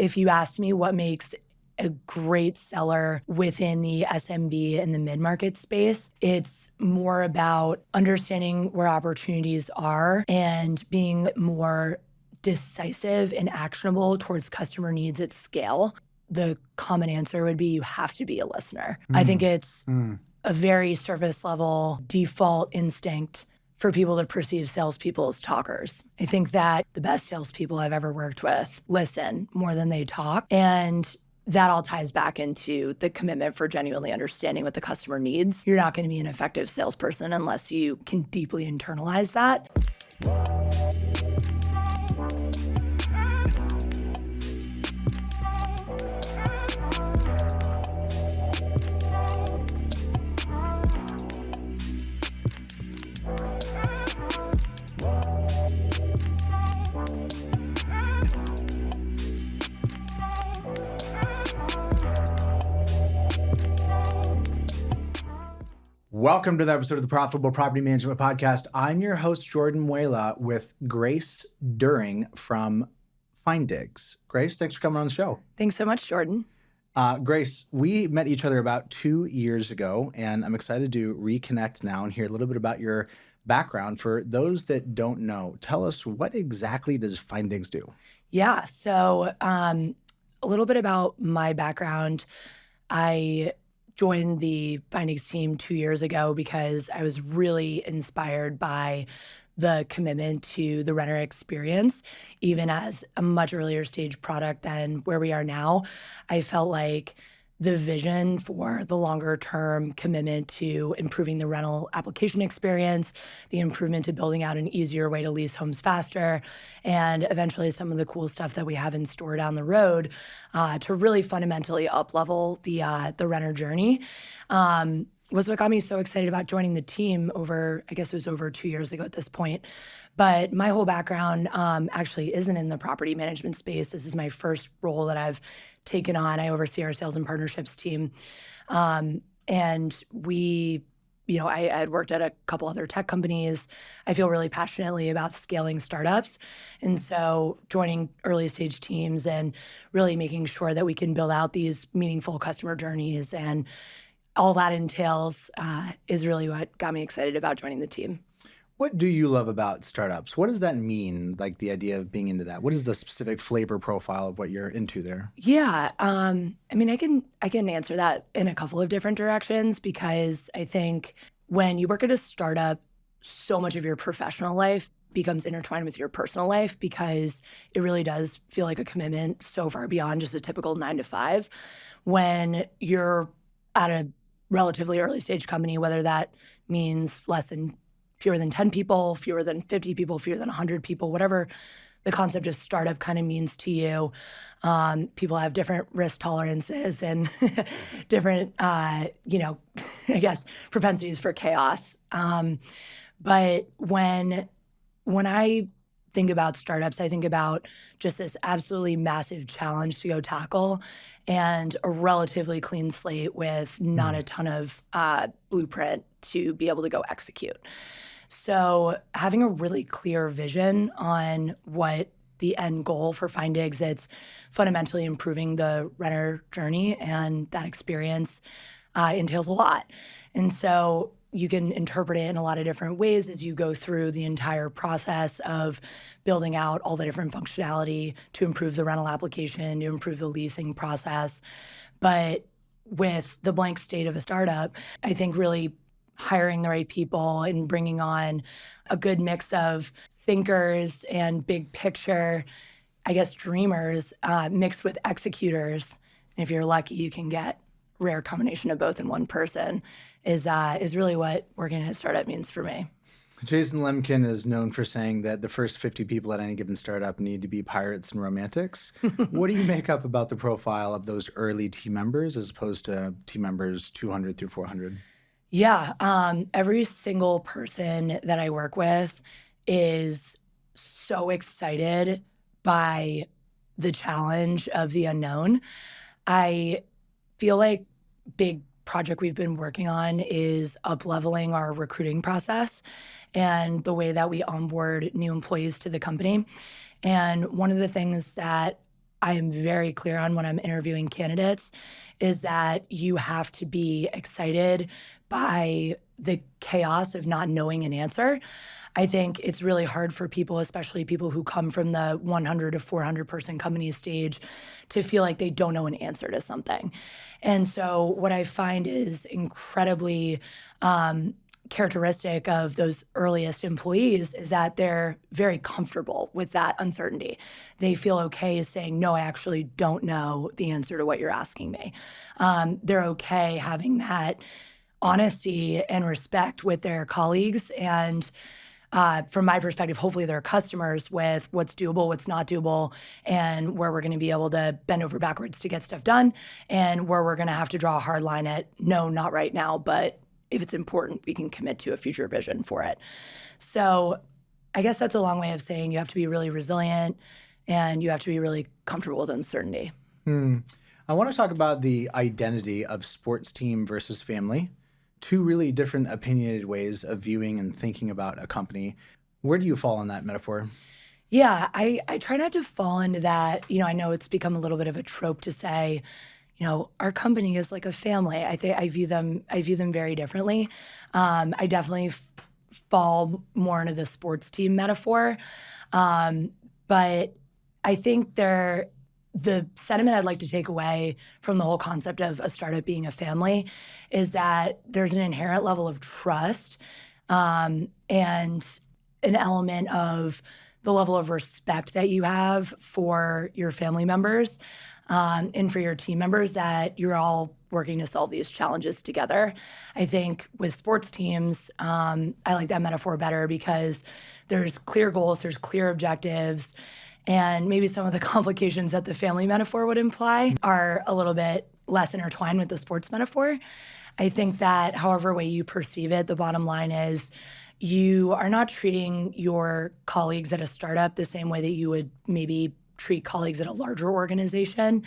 if you ask me what makes a great seller within the SMB and the mid-market space, it's more about understanding where opportunities are and being more decisive and actionable towards customer needs at scale. The common answer would be you have to be a listener. I think it's a very surface level default instinct for people to perceive salespeople as talkers. I think that the best salespeople I've ever worked with listen more than they talk. And that all ties back into the commitment for genuinely understanding what the customer needs. You're not going to be an effective salesperson unless you can deeply internalize that. Welcome to the episode of the Profitable Property Management Podcast. I'm your host, Jordan Muela, with Grace Doering from Findigs. Grace, thanks for coming on the show. Thanks so much, Jordan. Grace, we met each other about 2 years ago, and I'm excited to reconnect now and hear a little bit about your background. For those that don't know, tell us, what exactly does Findigs do? Yeah, so a little bit about my background. I joined the Findigs team 2 years ago because I was really inspired by the commitment to the renter experience, even as a much earlier stage product than where we are now. I felt like the vision for the longer term commitment to improving the rental application experience, the improvement to building out an easier way to lease homes faster, and eventually some of the cool stuff that we have in store down the road to really fundamentally up-level the renter journey was what got me so excited about joining the team over 2 years ago at this point. But my whole background actually isn't in the property management space. This is my first role that I've taken on. I oversee our sales and partnerships team. And we, I had worked at a couple other tech companies. I feel really passionately about scaling startups. And so joining early stage teams and really making sure that we can build out these meaningful customer journeys and all that entails is really what got me excited about joining the team. What do you love about startups? What does that mean, like the idea of being into that? What is the specific flavor profile of what you're into there? Yeah, I can answer that in a couple of different directions, because I think when you work at a startup, so much of your professional life becomes intertwined with your personal life, because it really does feel like a commitment so far beyond just a typical 9 to 5. When you're at a relatively early stage company, whether that means fewer than 10 people, fewer than 50 people, fewer than 100 people, whatever the concept of startup kind of means to you. People have different risk tolerances and different, propensities for chaos. But when I think about startups, I think about just this absolutely massive challenge to go tackle and a relatively clean slate with not a ton of blueprint to be able to go execute. So having a really clear vision on what the end goal for Findigs, it's fundamentally improving the renter journey, and that experience entails a lot. And so you can interpret it in a lot of different ways as you go through the entire process of building out all the different functionality to improve the rental application, to improve the leasing process. But with the blank state of a startup, I think really hiring the right people and bringing on a good mix of thinkers and big picture, dreamers, mixed with executors. And if you're lucky, you can get a rare combination of both in one person, is really what working in a startup means for me. Jason Lemkin is known for saying that the first 50 people at any given startup need to be pirates and romantics. What do you make up about the profile of those early team members as opposed to team members 200 through 400? Yeah, every single person that I work with is so excited by the challenge of the unknown. I feel like big project we've been working on is up-leveling our recruiting process and the way that we onboard new employees to the company. And one of the things that I am very clear on when I'm interviewing candidates is that you have to be excited by the chaos of not knowing an answer. I think it's really hard for people, especially people who come from the 100 to 400 person company stage, to feel like they don't know an answer to something. And so what I find is incredibly characteristic of those earliest employees is that they're very comfortable with that uncertainty. They feel okay saying, no, I actually don't know the answer to what you're asking me. They're okay having that honesty and respect with their colleagues and from my perspective, hopefully their customers with what's doable, what's not doable, and where we're going to be able to bend over backwards to get stuff done, and where we're going to have to draw a hard line at, no, not right now, but if it's important, we can commit to a future vision for it. So I guess that's a long way of saying you have to be really resilient and you have to be really comfortable with uncertainty. I want to talk about the identity of sports team versus family. Two really different opinionated ways of viewing and thinking about a company. Where do you fall on that metaphor? Yeah, I try not to fall into that. I know it's become a little bit of a trope to say, our company is like a family. I view them very differently. I definitely fall more into the sports team metaphor. But I think the sentiment I'd like to take away from the whole concept of a startup being a family is that there's an inherent level of trust and an element of the level of respect that you have for your family members and for your team members, that you're all working to solve these challenges together. I think with sports teams, I like that metaphor better because there's clear goals, there's clear objectives, and maybe some of the complications that the family metaphor would imply are a little bit less intertwined with the sports metaphor. I think that however way you perceive it, the bottom line is you are not treating your colleagues at a startup the same way that you would maybe treat colleagues at a larger organization.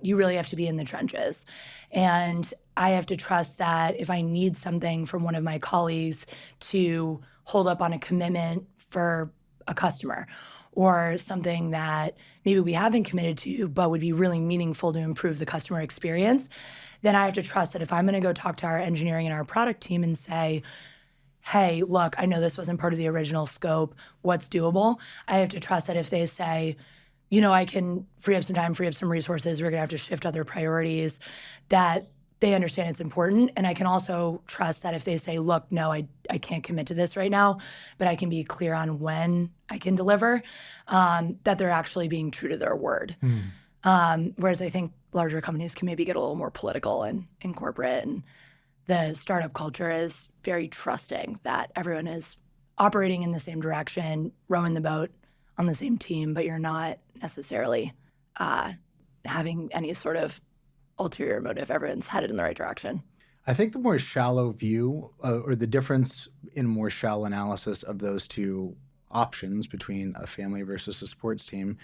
You really have to be in the trenches. And I have to trust that if I need something from one of my colleagues to hold up on a commitment for a customer, or something that maybe we haven't committed to but would be really meaningful to improve the customer experience, then I have to trust that if I'm going to go talk to our engineering and our product team and say, hey, look, I know this wasn't part of the original scope, what's doable? I have to trust that if they say, I can free up some time, free up some resources, we're going to have to shift other priorities, that they understand it's important. And I can also trust that if they say, look, no, I can't commit to this right now, but I can be clear on when I can deliver, that they're actually being true to their word. Whereas I think larger companies can maybe get a little more political and corporate, and the startup culture is very trusting that everyone is operating in the same direction, rowing the boat on the same team, but you're not necessarily having any sort of ulterior motive. Everyone's headed in the right direction. I think the more shallow view or the difference in more shallow analysis of those two options between a family versus a sports team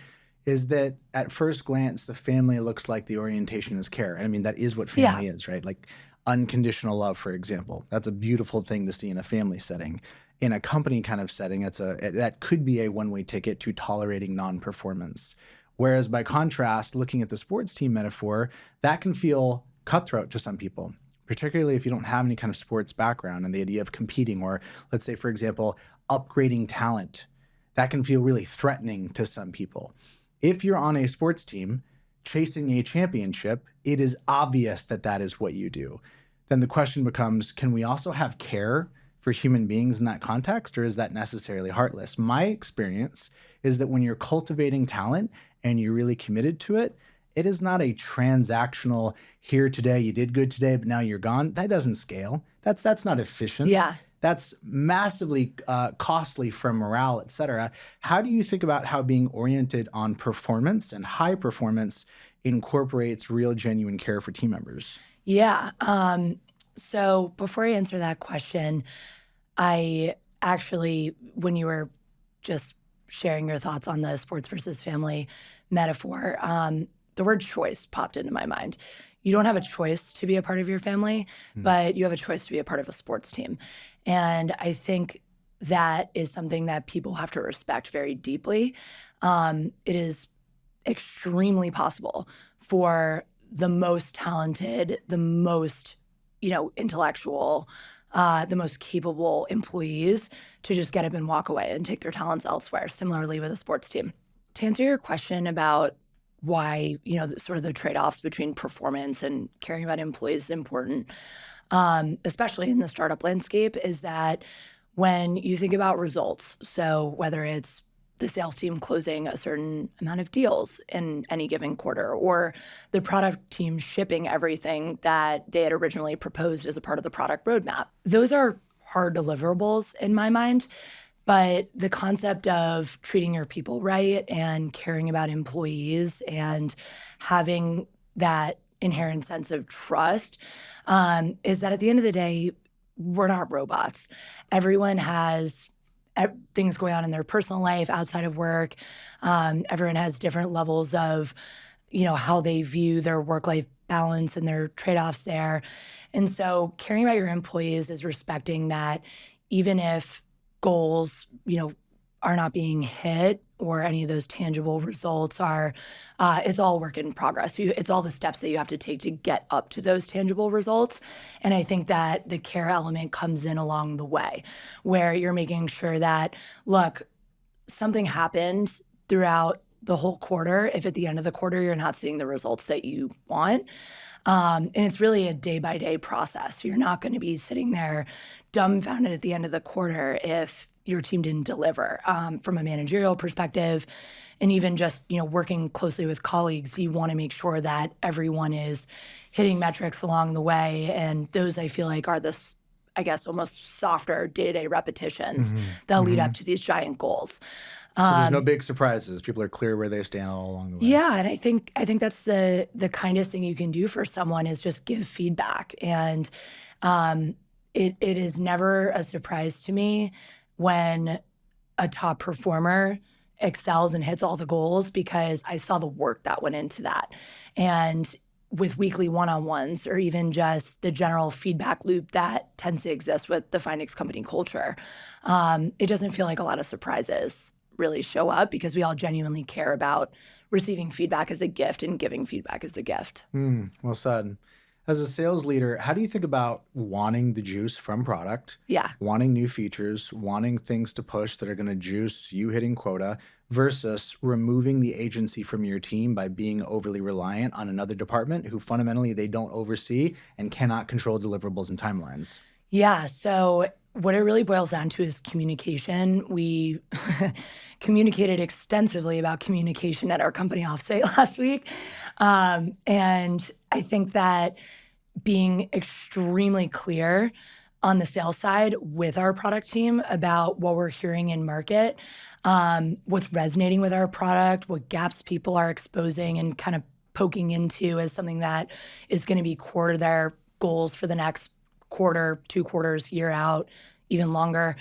is that at first glance, the family looks like the orientation is care. I mean, that is what family is, right? Like unconditional love, for example. That's a beautiful thing to see in a family setting. In a company kind of setting, that could be a one-way ticket to tolerating non-performance. Whereas by contrast, looking at the sports team metaphor, that can feel cutthroat to some people, particularly if you don't have any kind of sports background, and the idea of competing, or let's say, for example, upgrading talent, that can feel really threatening to some people. If you're on a sports team chasing a championship, it is obvious that that is what you do. Then the question becomes, can we also have care for human beings in that context, or is that necessarily heartless? My experience is that when you're cultivating talent and you're really committed to it, it is not a transactional, here today, you did good today, but now you're gone. That doesn't scale. That's not efficient. Yeah. That's massively costly for morale, et cetera. How do you think about how being oriented on performance and high performance incorporates real, genuine care for team members? Yeah. So before I answer that question, I actually, when you were just sharing your thoughts on the sports versus family metaphor, the word choice popped into my mind. You don't have a choice to be a part of your family, but you have a choice to be a part of a sports team. And I think that is something that people have to respect very deeply. It is extremely possible for the most talented, the most, intellectual, the most capable employees to just get up and walk away and take their talents elsewhere, similarly with a sports team. To answer your question about why, sort of the trade-offs between performance and caring about employees is important, especially in the startup landscape, is that when you think about results, so whether it's the sales team closing a certain amount of deals in any given quarter, or the product team shipping everything that they had originally proposed as a part of the product roadmap, those are hard deliverables in my mind. But the concept of treating your people right and caring about employees and having that inherent sense of trust is that at the end of the day, we're not robots. Everyone has things going on in their personal life outside of work. Everyone has different levels of, how they view their work-life balance and their trade-offs there. And so caring about your employees is respecting that even if goals, are not being hit or any of those tangible results are, it's all work in progress. It's all the steps that you have to take to get up to those tangible results. And I think that the care element comes in along the way where you're making sure that, look, something happened throughout the whole quarter. If at the end of the quarter, you're not seeing the results that you want, and it's really a day-by-day process. You're not going to be sitting there dumbfounded at the end of the quarter if your team didn't deliver. From a managerial perspective, and even just working closely with colleagues, you want to make sure that everyone is hitting metrics along the way. And those I feel like are almost softer day-to-day repetitions that lead up to these giant goals. So there's no big surprises. People are clear where they stand all along the way. Yeah, and I think that's the kindest thing you can do for someone is just give feedback. And it is never a surprise to me when a top performer excels and hits all the goals because I saw the work that went into that. And with weekly one-on-ones or even just the general feedback loop that tends to exist with the Findigs company culture, it doesn't feel like a lot of surprises really show up because we all genuinely care about receiving feedback as a gift and giving feedback as a gift. Well said. As a sales leader, how do you think about wanting the juice from product, wanting new features, wanting things to push that are going to juice you hitting quota versus removing the agency from your team by being overly reliant on another department who fundamentally they don't oversee and cannot control deliverables and timelines? Yeah, so what it really boils down to is communication. We communicated extensively about communication at our company offsite last week. And I think that being extremely clear on the sales side with our product team about what we're hearing in market, what's resonating with our product, what gaps people are exposing and kind of poking into as something that is going to be core to their goals for the next quarter, 2 quarters, year out, even longer.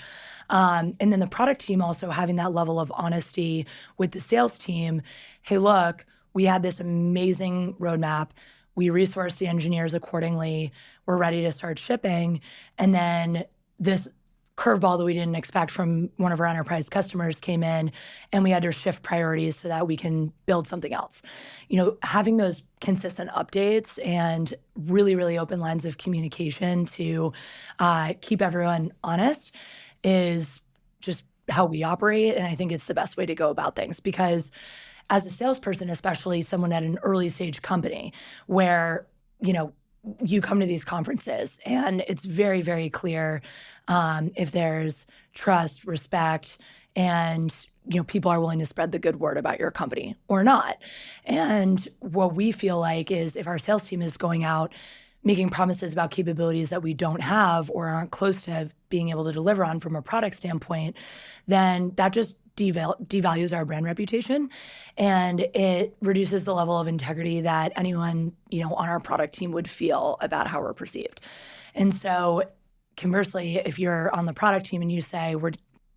And then the product team also having that level of honesty with the sales team. Hey, look, we had this amazing roadmap. We resourced the engineers accordingly. We're ready to start shipping. And then this curveball that we didn't expect from one of our enterprise customers came in, and we had to shift priorities so that we can build something else. Having those consistent updates and really, really open lines of communication to keep everyone honest is just how we operate. And I think it's the best way to go about things because as a salesperson, especially someone at an early stage company where, you come to these conferences and it's very, very clear if there's trust, respect, and people are willing to spread the good word about your company or not. And what we feel like is if our sales team is going out making promises about capabilities that we don't have or aren't close to being able to deliver on from a product standpoint, then that just devalues our brand reputation, and it reduces the level of integrity that anyone on our product team would feel about how we're perceived. And so conversely, if you're on the product team and you say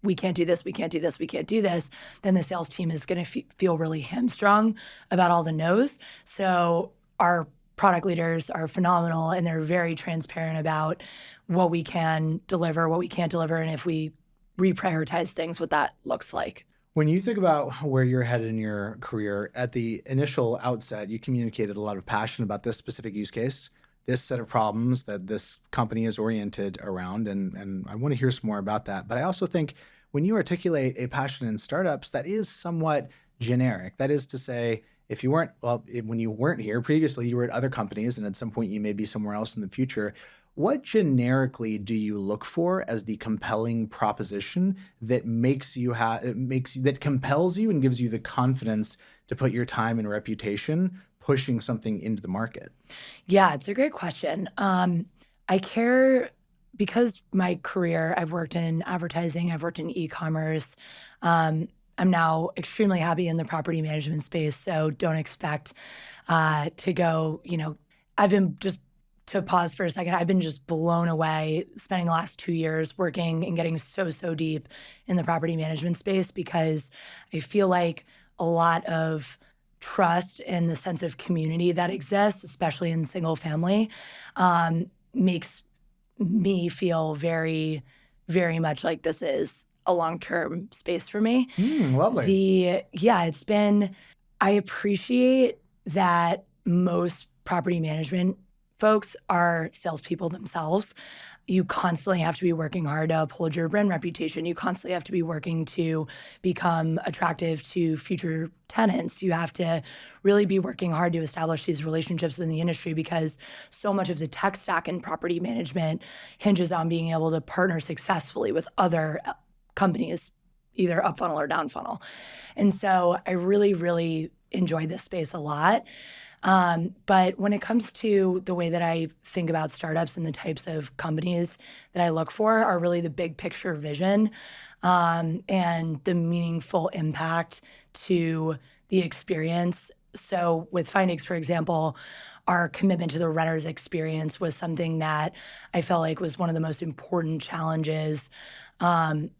we can't do this, we can't do this, we can't do this, then the sales team is going to feel really hamstrung about all the no's. So our product leaders are phenomenal, and they're very transparent about what we can deliver, what we can't deliver, and if we reprioritize things, what that looks like. When you think about where you're headed in your career, at the initial outset, you communicated a lot of passion about this specific use case, this set of problems that this company is oriented around, and I want to hear some more about that. But I also think when you articulate a passion in startups, that is somewhat generic. That is to say, if you weren't, well, when you weren't here previously, you were at other companies, and at some point you may be somewhere else in the future. What generically do you look for as the compelling proposition that that compels you and gives you the confidence to put your time and reputation pushing something into the market? Yeah, it's a great question. I care because my career, I've worked in advertising, I've worked in e-commerce. I'm now extremely happy in the property management space, so don't expect to go, I've been just to pause for a second, I've been just blown away spending the last 2 years working and getting so deep in the property management space because I feel like a lot of trust and the sense of community that exists, especially in single family, makes me feel very much like this is a long-term space for me. Lovely. I appreciate that most property management folks are salespeople themselves. You constantly have to be working hard to uphold your brand reputation. You constantly have to be working to become attractive to future tenants. You have to really be working hard to establish these relationships in the industry because so much of the tech stack in property management hinges on being able to partner successfully with other companies, either up funnel or down funnel. And so I really enjoy this space a lot. But when it comes to the way that I think about startups and the types of companies that I look for are really the big picture vision, and the meaningful impact to the experience. So with Findigs, for example, our commitment to the renter's experience was something that I felt like was one of the most important challenges, from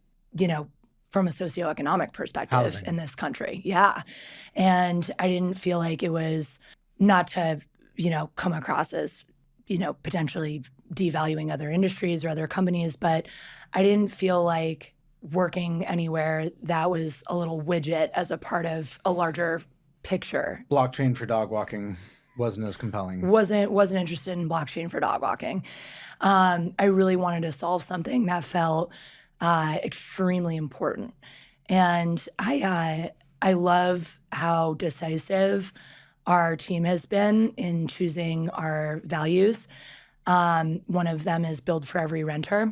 a socioeconomic perspective Housing. in this country. Yeah. And I didn't feel like it was not to, come across as, potentially devaluing other industries or other companies, but I didn't feel like working anywhere that was a little widget as a part of a larger picture. Blockchain for dog walking wasn't as compelling. Wasn't interested in blockchain for dog walking. I really wanted to solve something that felt extremely important. And I love how decisive our team has been in choosing our values. One of them is build for every renter.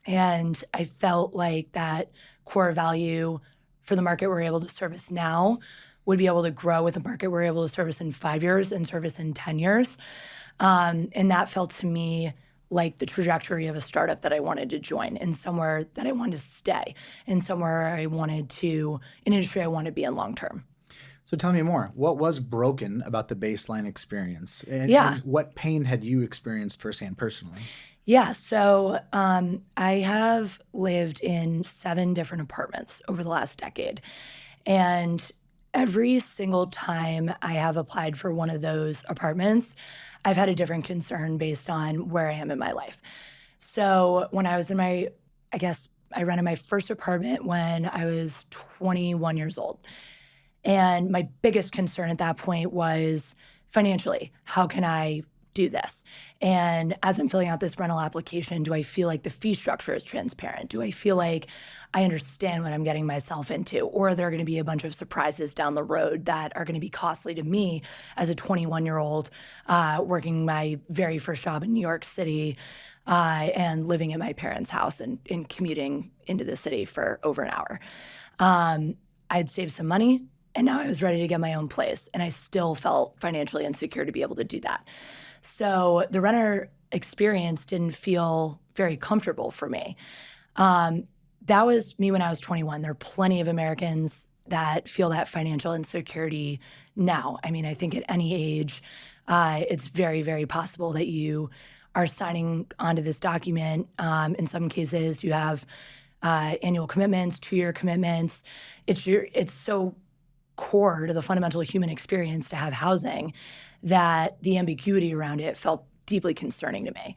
And I felt like that core value for the market we're able to service now would be able to grow with the market we're able to service in 5 years and service in 10 years. And that felt to me like the trajectory of a startup that I wanted to join and somewhere that I wanted to stay and somewhere an industry I wanted to be in long term. So tell me more. What was broken about the baseline experience? And what pain had you experienced firsthand personally? Yeah, so I have lived in 7 different apartments over the last decade. And every single time I have applied for one of those apartments, I've had a different concern based on where I am in my life. So when I was I rented my first apartment when I was 21 years old. And my biggest concern at that point was financially, how can I do this? And as I'm filling out this rental application, do I feel like the fee structure is transparent? Do I feel like I understand what I'm getting myself into? Or are there going to be a bunch of surprises down the road that are going to be costly to me as a 21-year-old working my very first job in New York City and living at my parents' house and commuting into the city for over an hour? I'd saved some money. And now I was ready to get my own place. And I still felt financially insecure to be able to do that. So the renter experience didn't feel very comfortable for me. That was me when I was 21. There are plenty of Americans that feel that financial insecurity now. I mean, I think at any age, it's very possible that you are signing onto this document. In some cases, you have annual commitments, 2-year commitments. It's so core to the fundamental human experience to have housing that the ambiguity around it felt deeply concerning to me.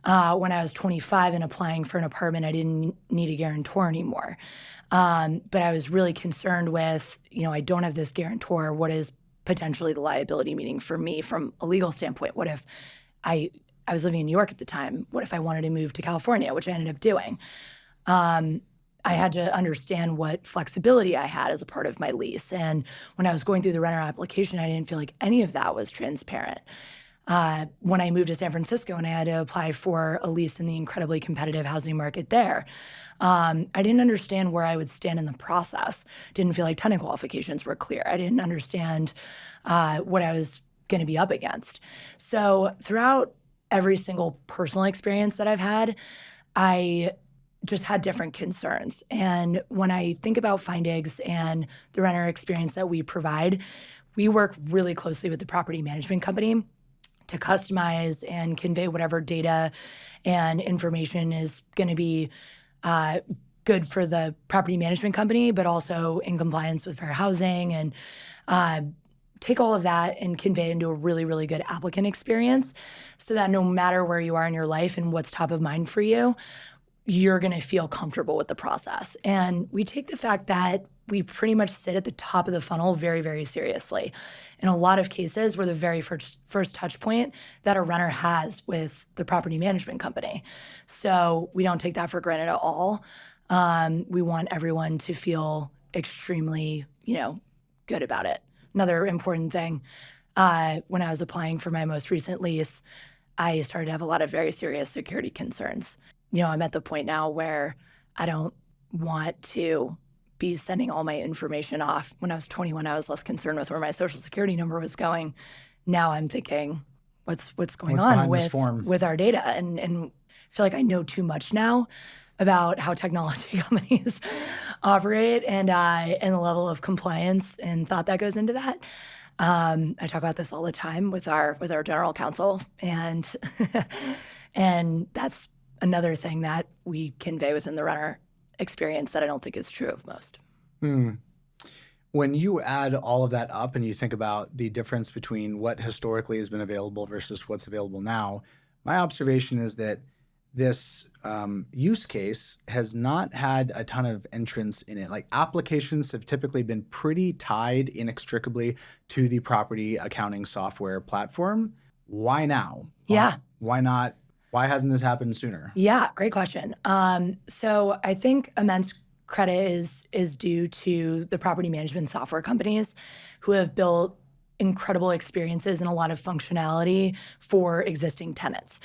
When I was 25 and applying for an apartment, I didn't need a guarantor anymore. But I was really concerned with, I don't have this guarantor. What is potentially the liability meaning for me from a legal standpoint? What if I was living in New York at the time? What if I wanted to move to California, which I ended up doing? I had to understand what flexibility I had as a part of my lease. And when I was going through the renter application, I didn't feel like any of that was transparent. When I moved to San Francisco and I had to apply for a lease in the incredibly competitive housing market there, I didn't understand where I would stand in the process. Didn't feel like tenant qualifications were clear. I didn't understand what I was going to be up against. So throughout every single personal experience that I've had, I just had different concerns. And when I think about Findigs and the renter experience that we provide, we work really closely with the property management company to customize and convey whatever data and information is going to be good for the property management company, but also in compliance with fair housing, and take all of that and convey into a really, really good applicant experience so that no matter where you are in your life and what's top of mind for you, you're going to feel comfortable with the process. And we take the fact that we pretty much sit at the top of the funnel very, very seriously. In a lot of cases, we're the very first touch point that a renter has with the property management company. So we don't take that for granted at all. We want everyone to feel extremely, good about it. Another important thing, when I was applying for my most recent lease, I started to have a lot of very serious security concerns. I'm at the point now where I don't want to be sending all my information off. When I was 21, I was less concerned with where my social security number was going. Now I'm thinking, what's going on with our data? And feel like I know too much now about how technology companies operate and the level of compliance and thought that goes into that. I talk about this all the time with our general counsel, and and that's another thing that we convey within the renter experience that I don't think is true of most. When you add all of that up and you think about the difference between what historically has been available versus what's available now, my observation is that this use case has not had a ton of entrance in it. Like, applications have typically been pretty tied inextricably to the property accounting software platform. Why now? Yeah. Why not? Why hasn't this happened sooner? Yeah, great question. So I think immense credit is due to the property management software companies who have built incredible experiences and a lot of functionality for existing tenants.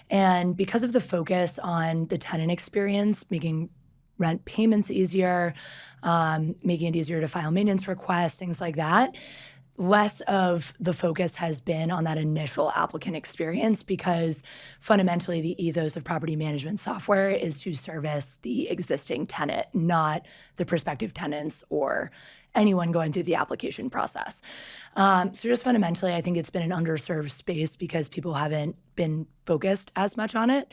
And because of the focus on the tenant experience, making rent payments easier, making it easier to file maintenance requests, things like that, less of the focus has been on that initial applicant experience, because fundamentally the ethos of property management software is to service the existing tenant, not the prospective tenants or anyone going through the application process. So just fundamentally, I think it's been an underserved space because people haven't been focused as much on it,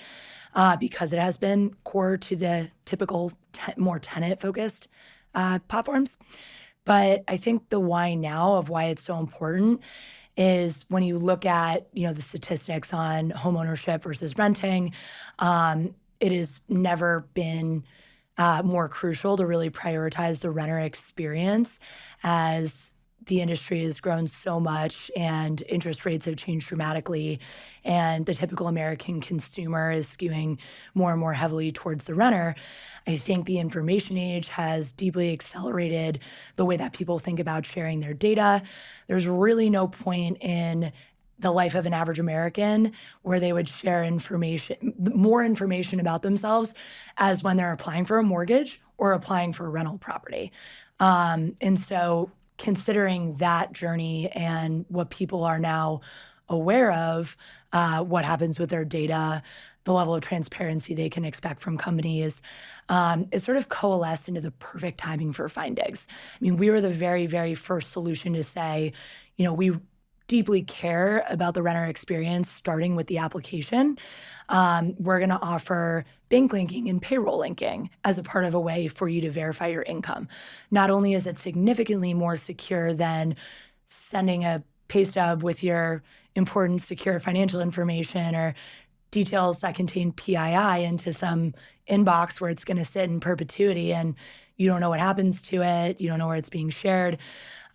because it has been core to the typical more tenant-focused platforms. But I think the why now of why it's so important is when you look at, the statistics on homeownership versus renting, it has never been more crucial to really prioritize the renter experience, as the industry has grown so much and interest rates have changed dramatically, and the typical American consumer is skewing more and more heavily towards the renter. I think the information age has deeply accelerated the way that people think about sharing their data. There's really no point in the life of an average American where they would share more information about themselves as when they're applying for a mortgage or applying for a rental property. And so considering that journey and what people are now aware of, what happens with their data, the level of transparency they can expect from companies, is sort of coalesced into the perfect timing for Findigs. I mean, we were the very, very first solution to say, we deeply care about the renter experience, starting with the application. We're going to offer bank linking and payroll linking as a part of a way for you to verify your income. Not only is it significantly more secure than sending a pay stub with your important secure financial information or details that contain PII into some inbox where it's going to sit in perpetuity and You don't know what happens to it. You don't know where it's being shared.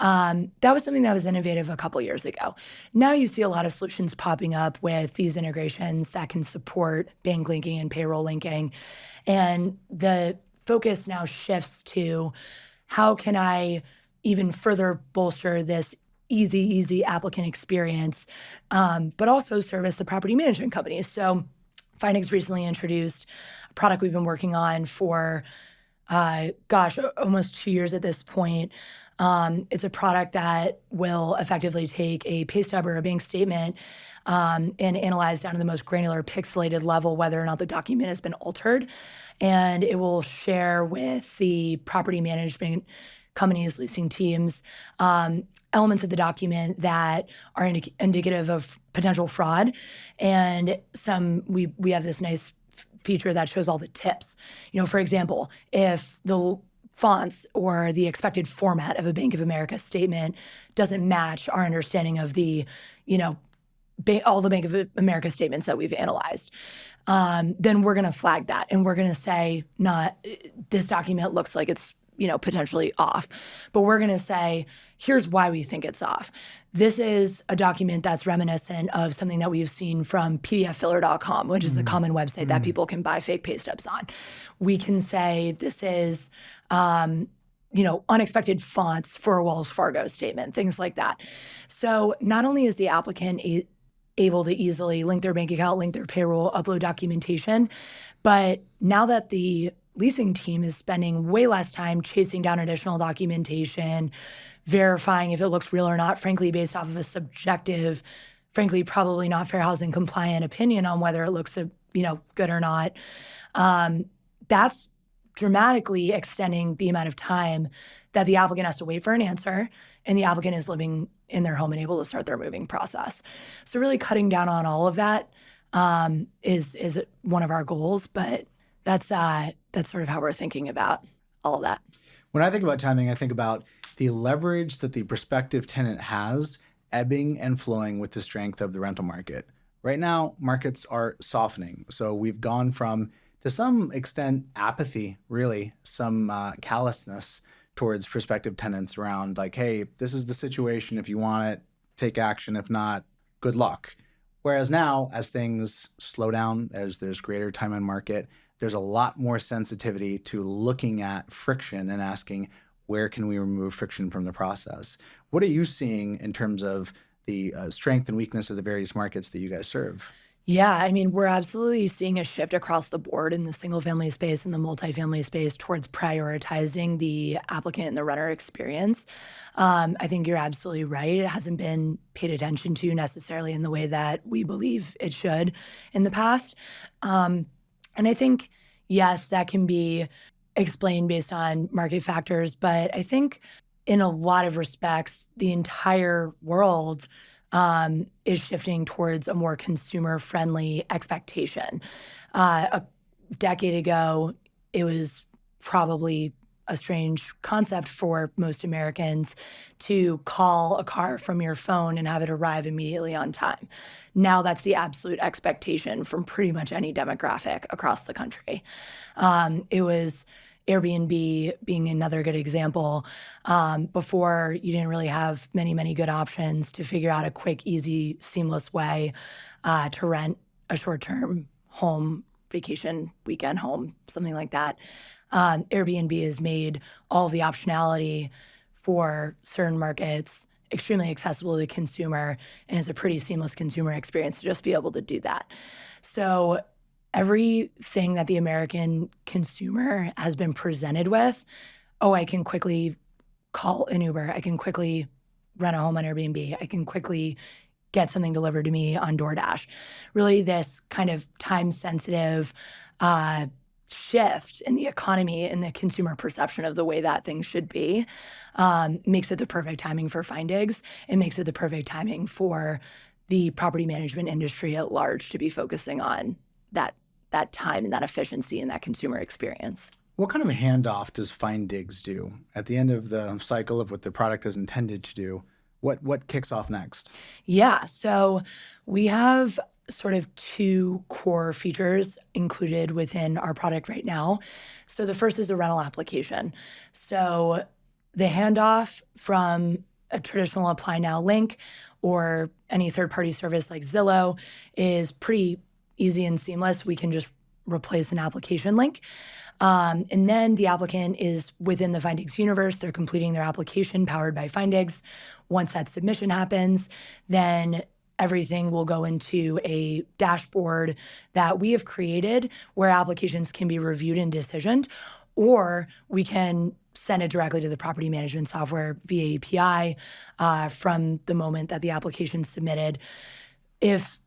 That was something that was innovative a couple years ago. Now you see a lot of solutions popping up with these integrations that can support bank linking and payroll linking. And the focus now shifts to how can I even further bolster this easy applicant experience, but also service the property management companies. So Findigs recently introduced a product we've been working on for, almost 2 years at this point. It's a product that will effectively take a pay stub or a bank statement and analyze down to the most granular pixelated level whether or not the document has been altered. And it will share with the property management companies, leasing teams, elements of the document that are indicative of potential fraud. And we have this nice feature that shows all the tips. For example, if the fonts or the expected format of a Bank of America statement doesn't match our understanding of the, all the Bank of America statements that we've analyzed, then we're going to flag that. And we're going to say, this document looks like it's, potentially off. But we're going to say, here's why we think it's off. This is a document that's reminiscent of something that we've seen from pdffiller.com, which is a common website that people can buy fake pay stubs on. We can say this is, unexpected fonts for a Wells Fargo statement, things like that. So not only is the applicant able to easily link their bank account, link their payroll, upload documentation, but now that the leasing team is spending way less time chasing down additional documentation, verifying if it looks real or not, frankly, based off of a subjective, frankly, probably not fair housing compliant opinion on whether it looks, good or not. That's dramatically extending the amount of time that the applicant has to wait for an answer, and the applicant is living in their home and able to start their moving process. So really cutting down on all of that is one of our goals, but that's sort of how we're thinking about all of that. When I think about timing, I think about the leverage that the prospective tenant has ebbing and flowing with the strength of the rental market. Right now, markets are softening. So we've gone from, to some extent, apathy, really, some callousness towards prospective tenants around like, hey, this is the situation. If you want it, take action. If not, good luck. Whereas now, as things slow down, as there's greater time on market, there's a lot more sensitivity to looking at friction and asking, where can we remove friction from the process? What are you seeing in terms of the strength and weakness of the various markets that you guys serve? Yeah, we're absolutely seeing a shift across the board in the single family space and the multifamily space towards prioritizing the applicant and the renter experience. I think you're absolutely right. It hasn't been paid attention to necessarily in the way that we believe it should in the past. And I think, yes, that can be explained based on market factors, but I think in a lot of respects, the entire world is shifting towards a more consumer-friendly expectation. A decade ago, it was probably a strange concept for most Americans to call a car from your phone and have it arrive immediately on time. Now that's the absolute expectation from pretty much any demographic across the country. It was Airbnb being another good example. Before, you didn't really have many good options to figure out a quick, easy, seamless way to rent a short-term home, vacation, weekend home, something like that. Airbnb has made all of the optionality for certain markets extremely accessible to the consumer, and it's a pretty seamless consumer experience to just be able to do that. So everything that the American consumer has been presented with, I can quickly call an Uber, I can quickly rent a home on Airbnb, I can quickly get something delivered to me on DoorDash. Really this kind of time-sensitive shift in the economy and the consumer perception of the way that things should be makes it the perfect timing for Findigs. It makes it the perfect timing for the property management industry at large to be focusing on that time and that efficiency and that consumer experience. What kind of a handoff does Findigs do at the end of the cycle of what the product is intended to do? What kicks off next? Yeah, so we have sort of two core features included within our product right now. So the first is the rental application. So the handoff from a traditional apply now link or any third-party service like Zillow is pretty easy and seamless. We can just replace an application link. And then the applicant is within the Findigs universe. They're completing their application powered by Findigs. Once that submission happens, then everything will go into a dashboard that we have created where applications can be reviewed and decisioned, or we can send it directly to the property management software via API from the moment that the application is submitted. If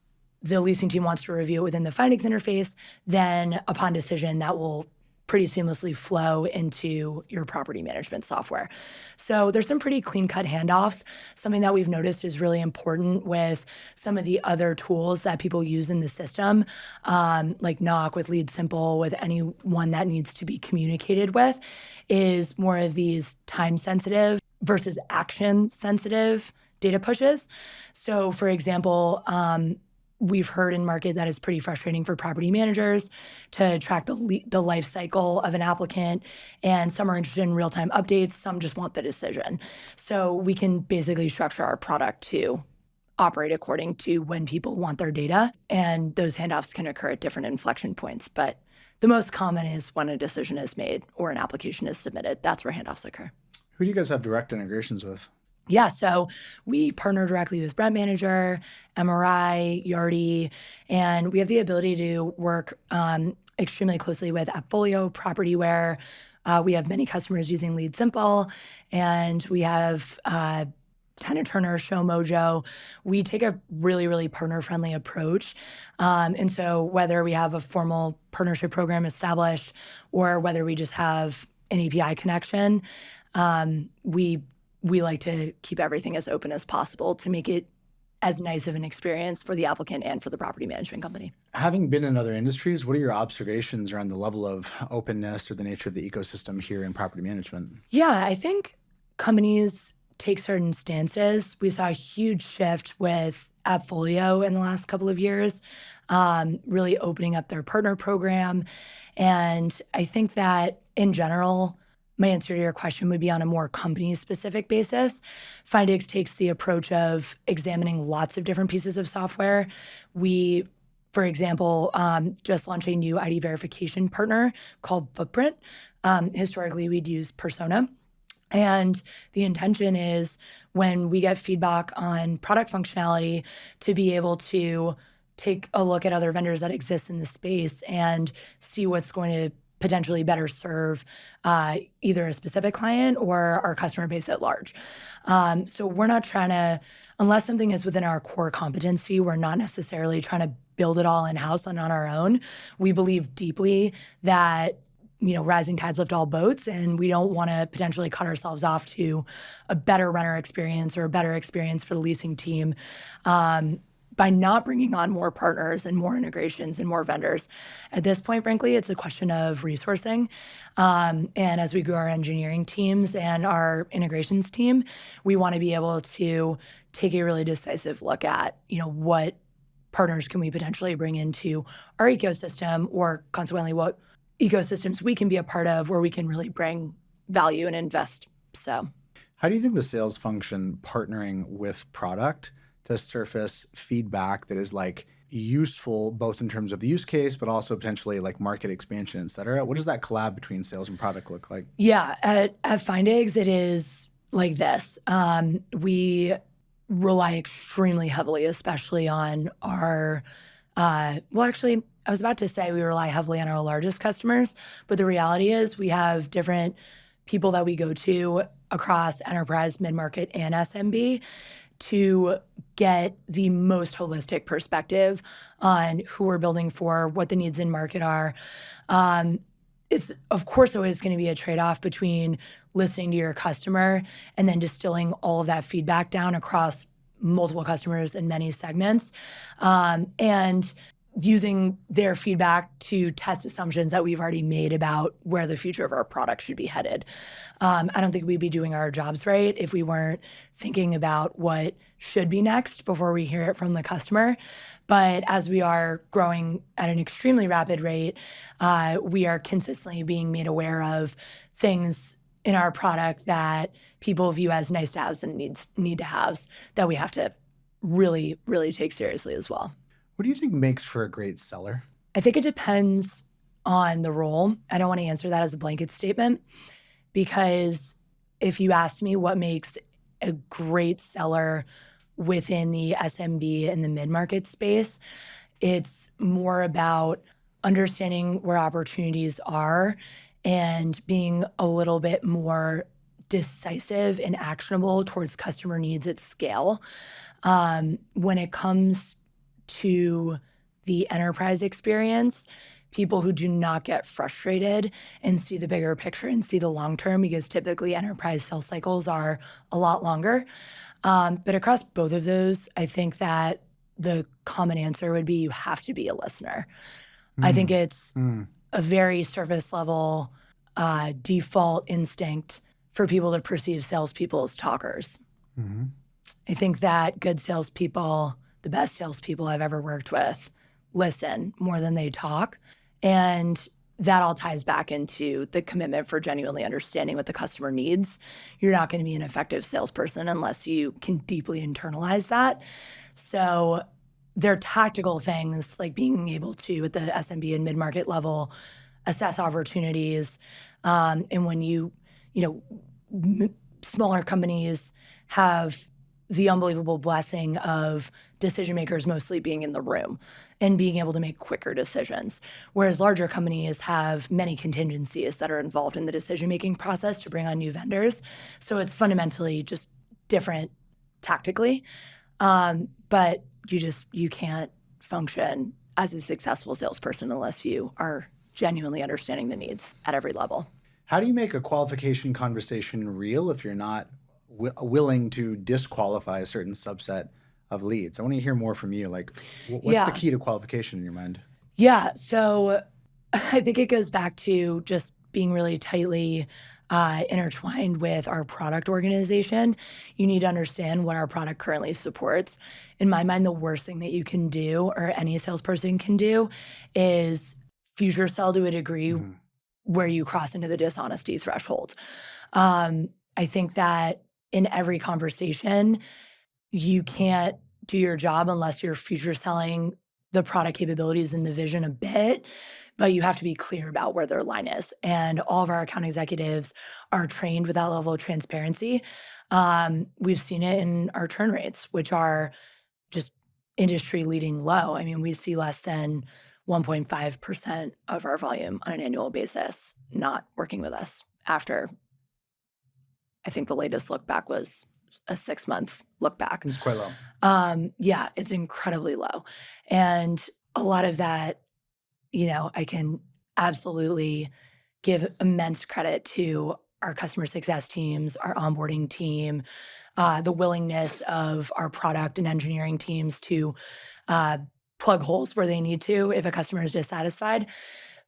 the leasing team wants to review it within the Findigs interface, then upon decision, that will pretty seamlessly flow into your property management software. So there's some pretty clean-cut handoffs. Something that we've noticed is really important with some of the other tools that people use in the system, like Knock, with Lead Simple, with anyone that needs to be communicated with, is more of these time-sensitive versus action-sensitive data pushes. So for example, we've heard in market that it's pretty frustrating for property managers to track the life cycle of an applicant, and some are interested in real-time updates, some just want the decision. So we can basically structure our product to operate according to when people want their data, and those handoffs can occur at different inflection points. But the most common is when a decision is made or an application is submitted. That's where handoffs occur. Who do you guys have direct integrations with? Yeah, so we partner directly with Rent Manager, MRI, Yardi, and we have the ability to work extremely closely with AppFolio, Propertyware. We have many customers using Lead Simple, and we have Tenant Turner, Show Mojo. We take a really, really partner-friendly approach. And so whether we have a formal partnership program established or whether we just have an API connection, we like to keep everything as open as possible to make it as nice of an experience for the applicant and for the property management company. Having been in other industries, what are your observations around the level of openness or the nature of the ecosystem here in property management? Yeah, I think companies take certain stances. We saw a huge shift with AppFolio in the last couple of years, really opening up their partner program. And I think that in general, my answer to your question would be on a more company-specific basis. Findigs takes the approach of examining lots of different pieces of software. We, for example, just launched a new ID verification partner called Footprint. Historically, we'd used Persona. And the intention is when we get feedback on product functionality to be able to take a look at other vendors that exist in the space and see what's going to potentially better serve either a specific client or our customer base at large. So we're not trying to, unless something is within our core competency, we're not necessarily trying to build it all in-house and on our own. We believe deeply that rising tides lift all boats, and we don't want to potentially cut ourselves off to a better renter experience or a better experience for the leasing team by not bringing on more partners and more integrations and more vendors. At this point, frankly, it's a question of resourcing. And as we grow our engineering teams and our integrations team, we want to be able to take a really decisive look at, what partners can we potentially bring into our ecosystem, or consequently what ecosystems we can be a part of where we can really bring value and invest. So how do you think the sales function partnering with product to surface feedback that is useful both in terms of the use case, but also potentially market expansion, et cetera? What does that collab between sales and product look like? Yeah, at Findigs, it is like this. We rely extremely heavily, especially on our, I was about to say we rely heavily on our largest customers, but the reality is we have different people that we go to across enterprise, mid-market, and SMB to get the most holistic perspective on who we're building for, what the needs in market are. It's, of course, always going to be a trade-off between listening to your customer and then distilling all of that feedback down across multiple customers in many segments. And using their feedback to test assumptions that we've already made about where the future of our product should be headed. I don't think we'd be doing our jobs right if we weren't thinking about what should be next before we hear it from the customer. But as we are growing at an extremely rapid rate, we are consistently being made aware of things in our product that people view as nice to haves and need to haves that we have to really, really take seriously as well. What do you think makes for a great seller? I think it depends on the role. I don't want to answer that as a blanket statement because if you ask me what makes a great seller within the SMB and the mid-market space, it's more about understanding where opportunities are and being a little bit more decisive and actionable towards customer needs at scale. When it comes to the enterprise experience, people who do not get frustrated and see the bigger picture and see the long term, because typically enterprise sales cycles are a lot longer. But across both of those, I think that the common answer would be you have to be a listener. I think it's a very surface level default instinct for people to perceive salespeople as talkers. I think that good salespeople, the best salespeople I've ever worked with, listen more than they talk. And that all ties back into the commitment for genuinely understanding what the customer needs. You're not going to be an effective salesperson unless you can deeply internalize that. So there are tactical things like being able to, at the SMB and mid-market level, assess opportunities. And when smaller companies have the unbelievable blessing of decision makers mostly being in the room and being able to make quicker decisions, whereas larger companies have many contingencies that are involved in the decision-making process to bring on new vendors. So it's fundamentally just different tactically, but you can't function as a successful salesperson unless you are genuinely understanding the needs at every level. How do you make a qualification conversation real if you're not willing to disqualify a certain subset of leads? I want to hear more from you. Like, what's the key to qualification in your mind? Yeah, so I think it goes back to just being really tightly intertwined with our product organization. You need to understand what our product currently supports. In my mind, the worst thing that you can do, or any salesperson can do, is future sell to a degree where you cross into the dishonesty threshold. I think that in every conversation, you can't do your job unless you're future selling the product capabilities and the vision a bit, but you have to be clear about where their line is. And all of our account executives are trained with that level of transparency. We've seen it in our churn rates, which are just industry leading low. I mean, we see less than 1.5% of our volume on an annual basis not working with us after, I think the latest look back was a 6-month look back. It's quite low. Yeah, it's incredibly low. And a lot of that, I can absolutely give immense credit to our customer success teams, our onboarding team, the willingness of our product and engineering teams to plug holes where they need to if a customer is dissatisfied.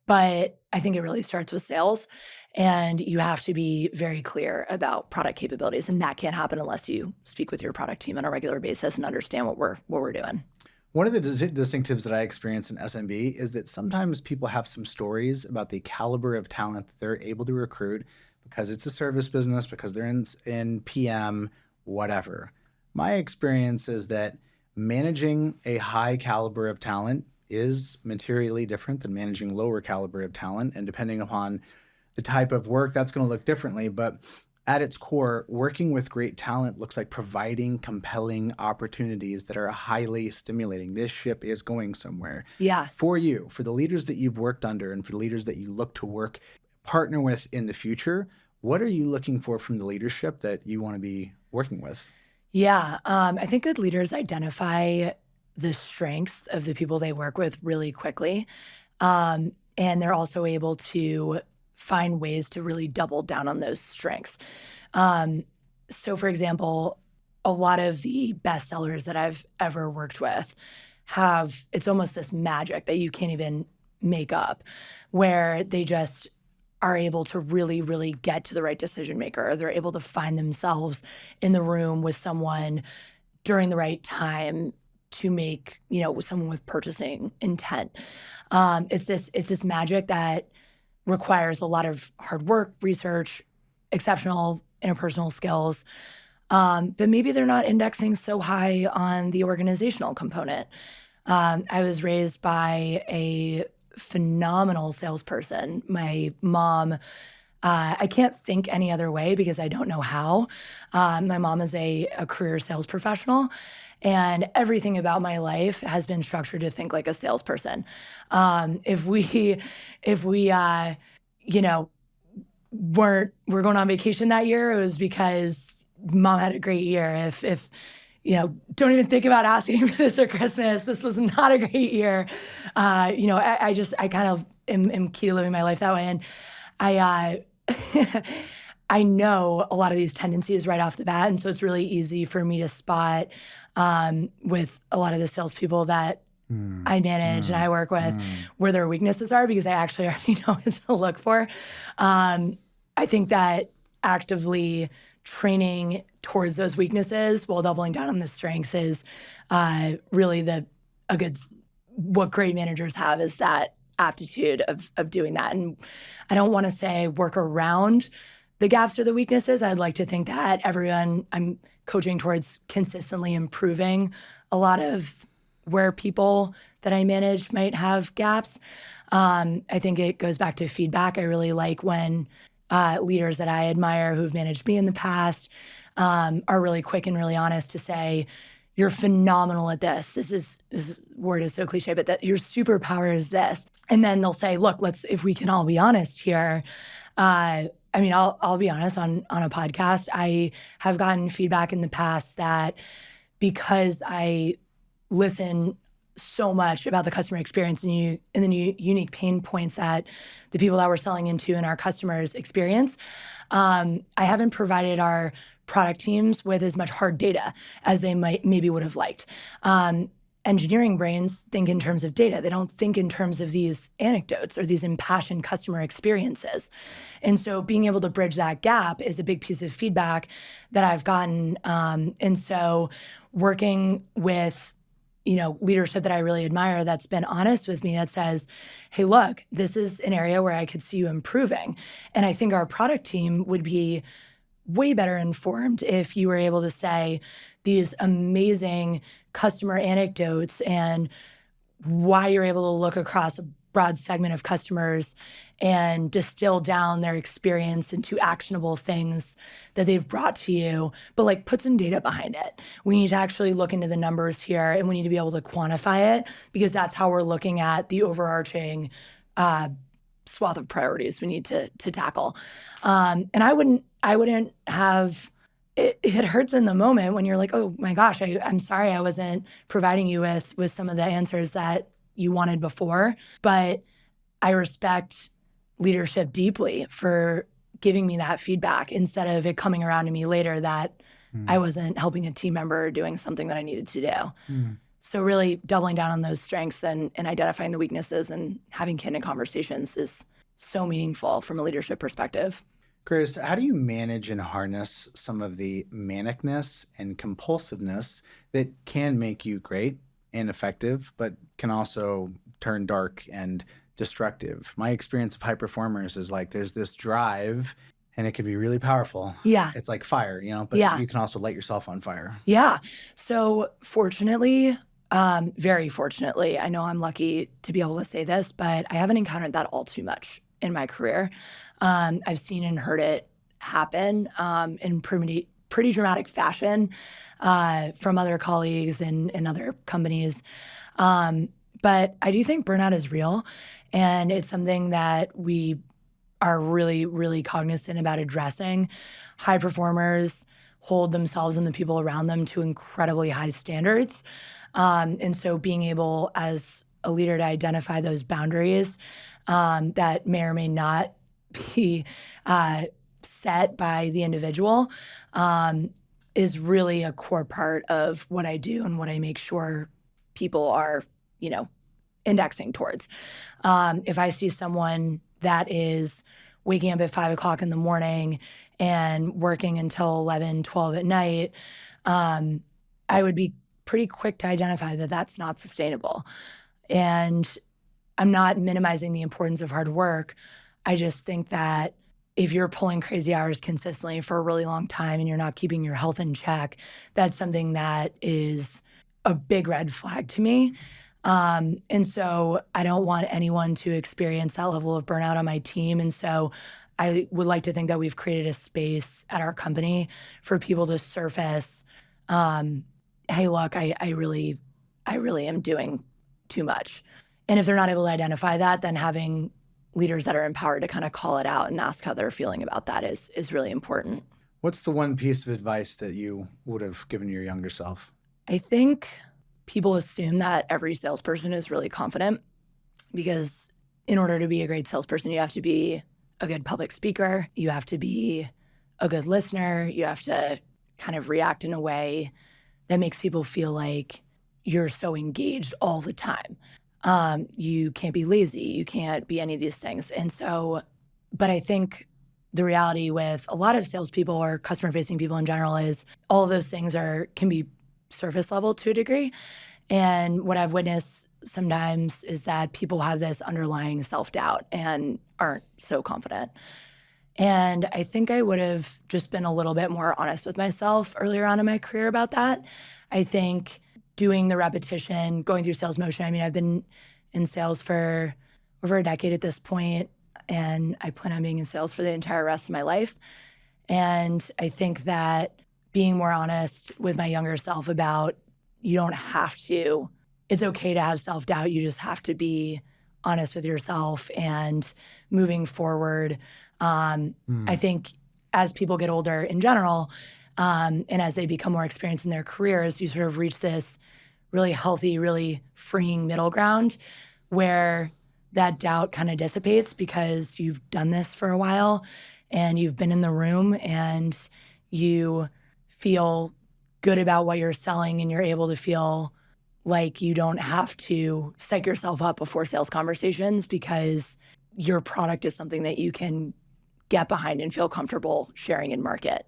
But I think it really starts with sales, and you have to be very clear about product capabilities, and that can't happen unless you speak with your product team on a regular basis and understand what we're doing. One of the distinctives that I experience in SMB is that sometimes people have some stories about the caliber of talent that they're able to recruit because it's a service business, because they're in PM, whatever. My experience is that managing a high caliber of talent is materially different than managing lower caliber of talent. And depending upon the type of work, that's going to look differently. But at its core, working with great talent looks like providing compelling opportunities that are highly stimulating. This ship is going somewhere. Yeah. For you, for the leaders that you've worked under and for the leaders that you look to partner with in the future, what are you looking for from the leadership that you want to be working with? Yeah, I think good leaders identify the strengths of the people they work with really quickly. And they're also able to find ways to really double down on those strengths. So for example, a lot of the best sellers that I've ever worked with it's almost this magic that you can't even make up, where they just are able to really, really get to the right decision maker. They're able to find themselves in the room with someone during the right time to make, with someone with purchasing intent. It's this magic that requires a lot of hard work, research, exceptional interpersonal skills. But maybe they're not indexing so high on the organizational component. I was raised by a phenomenal salesperson. My mom, I can't think any other way because I don't know how. My mom is a career sales professional, and everything about my life has been structured to think like a salesperson. If we we're going on vacation that year, it was because mom had a great year. If don't even think about asking for this for Christmas. This was not a great year. I kind of am key to living my life that way. And I I know a lot of these tendencies right off the bat. And so it's really easy for me to spot with a lot of the salespeople that I manage and I work with where their weaknesses are, because I actually already know what to look for. I think that actively training towards those weaknesses while doubling down on the strengths is really what great managers have, is that aptitude of doing that. And I don't want to say work around the gaps or the weaknesses. I'd like to think that everyone I'm coaching towards consistently improving a lot of where people that I manage might have gaps. I think it goes back to feedback. I really like when leaders that I admire who've managed me in the past are really quick and really honest to say, you're phenomenal at this. This word is so cliche, but that your superpower is this. And then they'll say, look, if we can all be honest here. I'll be honest, on a podcast, I have gotten feedback in the past that because I listen so much about the customer experience and the unique pain points that the people that we're selling into and our customers experience, I haven't provided our product teams with as much hard data as they maybe would have liked. Engineering brains think in terms of data. They don't think in terms of these anecdotes or these impassioned customer experiences. And so being able to bridge that gap is a big piece of feedback that I've gotten. And so working with leadership that I really admire that's been honest with me, that says, hey, look, this is an area where I could see you improving. And I think our product team would be way better informed if you were able to say these amazing customer anecdotes and why you're able to look across a broad segment of customers and distill down their experience into actionable things that they've brought to you, but put some data behind it. We need to actually look into the numbers here, and we need to be able to quantify it, because that's how we're looking at the overarching swath of priorities we need to tackle. And I wouldn't have it hurts in the moment when you're like, oh my gosh, I'm sorry I wasn't providing you with some of the answers that you wanted before. But I respect leadership deeply for giving me that feedback instead of it coming around to me later that I wasn't helping a team member or doing something that I needed to do. So really doubling down on those strengths and identifying the weaknesses and having candid conversations is so meaningful from a leadership perspective. Grace, how do you manage and harness some of the manicness and compulsiveness that can make you great and effective, but can also turn dark and destructive? My experience of high performers is there's this drive, and it can be really powerful. Yeah. It's like fire, but you can also light yourself on fire. Yeah. So fortunately, very fortunately, I know I'm lucky to be able to say this, but I haven't encountered that all too much in my career. I've seen and heard it happen in pretty dramatic fashion from other colleagues and other companies. But I do think burnout is real, and it's something that we are really, really cognizant about addressing. High performers hold themselves and the people around them to incredibly high standards. And so being able as a leader to identify those boundaries that may or may not be set by the individual is really a core part of what I do and what I make sure people are, indexing towards. If I see someone that is waking up at 5 o'clock in the morning and working until 11, 12 at night, I would be pretty quick to identify that that's not sustainable. And I'm not minimizing the importance of hard work. I just think that if you're pulling crazy hours consistently for a really long time and you're not keeping your health in check, that's something that is a big red flag to me. And so I don't want anyone to experience that level of burnout on my team. And so I would like to think that we've created a space at our company for people to surface, hey, look, I really am doing too much. And if they're not able to identify that, then having leaders that are empowered to kind of call it out and ask how they're feeling about that is really important. What's the one piece of advice that you would have given your younger self? I think people assume that every salesperson is really confident, because in order to be a great salesperson, you have to be a good public speaker. You have to be a good listener. You have to kind of react in a way that makes people feel like you're so engaged all the time. You can't be lazy. You can't be any of these things. And so, but I think the reality with a lot of salespeople or customer-facing people in general is all of those things can be surface level to a degree. And what I've witnessed sometimes is that people have this underlying self-doubt and aren't so confident. And I think I would have just been a little bit more honest with myself earlier on in my career about that. I think doing the repetition, going through sales motion. I mean, I've been in sales for over a decade at this point, and I plan on being in sales for the entire rest of my life. And I think that being more honest with my younger self about you don't have to, it's okay to have self-doubt. You just have to be honest with yourself and moving forward. I think as people get older in general, and as they become more experienced in their careers, you sort of reach this really healthy, really freeing middle ground where that doubt kind of dissipates because you've done this for a while and you've been in the room and you feel good about what you're selling and you're able to feel like you don't have to psych yourself up before sales conversations because your product is something that you can get behind and feel comfortable sharing in market.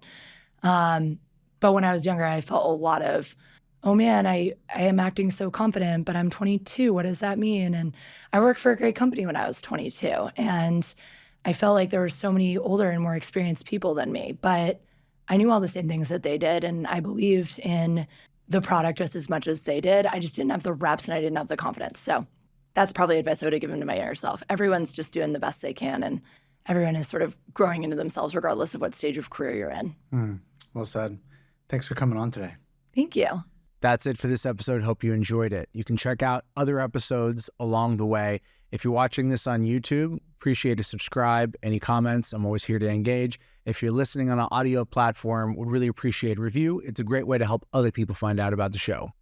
But when I was younger, I felt a lot of, oh man, I am acting so confident, but I'm 22. What does that mean? And I worked for a great company when I was 22. And I felt like there were so many older and more experienced people than me, but I knew all the same things that they did. And I believed in the product just as much as they did. I just didn't have the reps and I didn't have the confidence. So that's probably advice I would have given to my younger self. Everyone's just doing the best they can. And everyone is sort of growing into themselves regardless of what stage of career you're in. Well said. Thanks for coming on today. Thank you. That's it for this episode. Hope you enjoyed it. You can check out other episodes along the way. If you're watching this on YouTube, appreciate a subscribe. Any comments, I'm always here to engage. If you're listening on an audio platform, would really appreciate a review. It's a great way to help other people find out about the show.